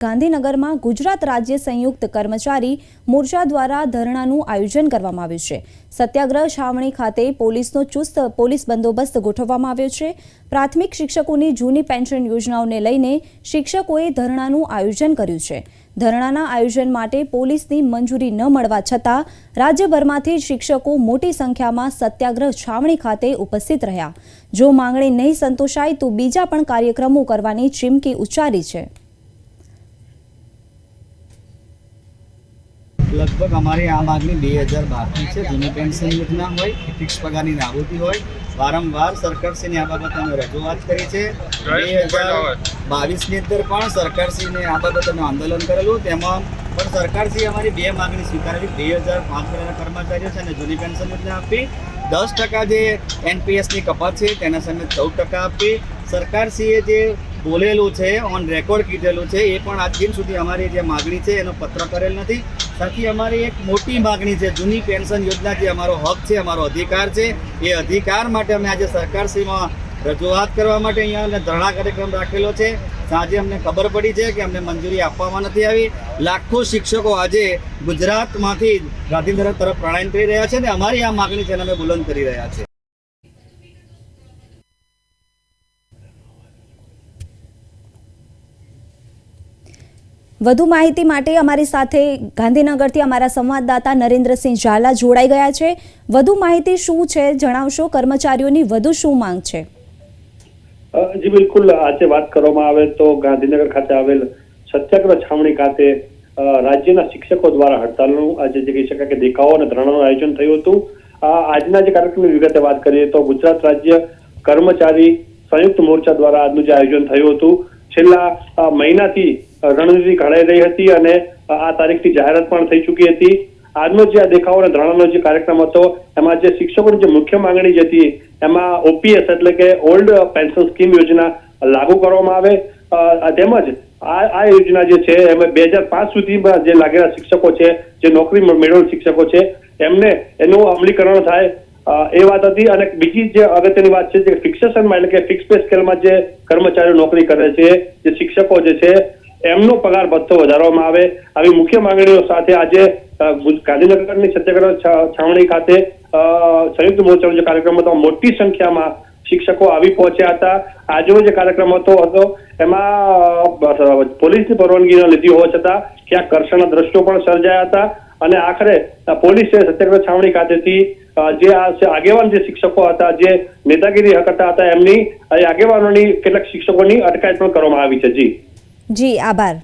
ગાંધીનગરમાં ગુજરાત રાજ્ય સંયુક્ત કર્મચારી મોરચા દ્વારા ધરણાનું આયોજન કરવામાં આવ્યું છે। સત્યાગ્રહ છાવણી ખાતે પોલીસનો ચુસ્ત પોલીસ બંદોબસ્ત ગોઠવવામાં આવ્યો છે। પ્રાથમિક શિક્ષકોની જૂની પેન્શન યોજનાઓને લઈને શિક્ષકોએ ધરણાનું આયોજન કર્યું છે। ધરણાના આયોજન માટે પોલીસની મંજૂરી ન મળવા છતાં રાજ્યભરમાંથી શિક્ષકો મોટી સંખ્યામાં સત્યાગ્રહ છાવણી ખાતે ઉપસ્થિત રહ્યા। જો માંગણી નહીં સંતોષાય તો બીજા પણ કાર્યક્રમો કરવાની ચીમકી ઉચ્ચારી છે। लगभग हमारी आ मांगनी 2012 की है। जूनी पेंशन योजना हो फिक्स पगार की नाबूदी हो वारंवार सरकारश्री ने आ बाबत रजूआत करी है। 2022 अंदर पण सरकारश्री ने आ बाबत आंदोलन करेलू पण सरकारश्री अमारी बे मांगणी स्वीकारेली। 2005 कर्मचारीओ छे जूनी पेंशन योजना आपी 10% जे NPS ની કપાત છે તેના સામે 14% આપી સરકારશ્રીએ જે બોલેલું છે ઓન રેકોર્ડ કીધેલું છે એ પણ આજ દિન સુધી અમારી જે માગણી છે એનો પત્ર કરેલ નથી। સાથી અમારી એક મોટી માગણી છે જૂની પેન્શન યોજના જે અમારો હક છે અમારો અધિકાર છે એ અધિકાર માટે અમે આજે સરકારશ્રીમાં રજૂઆત કરવા માટે અહીંયા ધરણા કાર્યક્રમ રાખેલો છે। સાંજે અમને ખબર પડી છે કે અમને મંજૂરી આપવામાં નથી આવી। લાખો શિક્ષકો આજે ગુજરાતમાંથી ગાંધીનગર તરફ પ્રયાણ કરી રહ્યા છે અને અમારી આ માગણી છે અમે બુલંદ કરી રહ્યા છે। વધુ માહિતી માટે અમારી સાથે ગાંધીનગરથી અમારા સંવાદદાતા નરેન્દ્રસિંહ ઝાલા જોડાઈ ગયા છે। વધુ માહિતી શું છે જણાવશો? કર્મચારીઓની વધુ શું માંગ છે? જી બિલકુલ, આજે વાત કરવામાં આવે તો ગાંધીનગર ખાતે આવેલ સત્યાગ્રહ છાવણી ખાતે રાજ્યના શિક્ષકો દ્વારા હડતાલનું આજે જે કહી શકાય કે દેખાવો અને ધરણાનું આયોજન થયું હતું। આજના જે કાર્યક્રમની વિગતે વાત કરીએ તો ગુજરાત રાજ્ય કર્મચારી સંયુક્ત મોરચા દ્વારા આજનું જે આયોજન થયું હતું છેલ્લા મહિનાથી રણનીતિ ઘડાઈ રહી હતી અને આ તારીખની જાહેરાત પણ થઈ ચૂકી હતી। આજનો જે આ દેખાવો અને ધરણાનો જે કાર્યક્રમ હતો એમાં જે શિક્ષકોની જે મુખ્ય માંગણી જે હતી એમાં OPS એટલે કે ઓલ્ડ પેન્શન સ્કીમ યોજના લાગુ કરવામાં આવે તેમજ આ યોજના જે છે એમાં 2005 સુધીમાં જે લાગેલા શિક્ષકો છે જે નોકરી મેળવેલ શિક્ષકો છે એમને એનું અમલીકરણ થાય એ વાત હતી। અને બીજી જે અગત્યની વાત છે કે ફિક્સેશનમાં એટલે કે ફિક્સ પે સ્કેલમાં જે કર્મચારીઓ નોકરી કરે છે જે શિક્ષકો જે છે એમનો પગાર ભથ્થો વધારવામાં આવે આવી મુખ્ય માંગણીઓ સાથે આજે ગાંધીનગરની સત્યાગ્રહ છાવણી ખાતે સંયુક્ત મોરચાનો જે કાર્યક્રમ હતો મોટી સંખ્યામાં શિક્ષકો આવી પહોંચ્યા હતા। આજનો જે કાર્યક્રમ હતો એમાં પોલીસની પરવાનગી ન લીધી હોવા છતાં ક્યાંક ઘર્ષણના દ્રશ્યો પણ સર્જાયા હતા અને આખરે પોલીસે સત્યાગ્રહ છાવણી ખાતેથી જે આગેવાન જે શિક્ષકો હતા જે નેતાગીરી કરતા હતા એમની આગેવાનોની કેટલાક શિક્ષકોની અટકાયત પણ કરવામાં આવી છે। જી આભાર।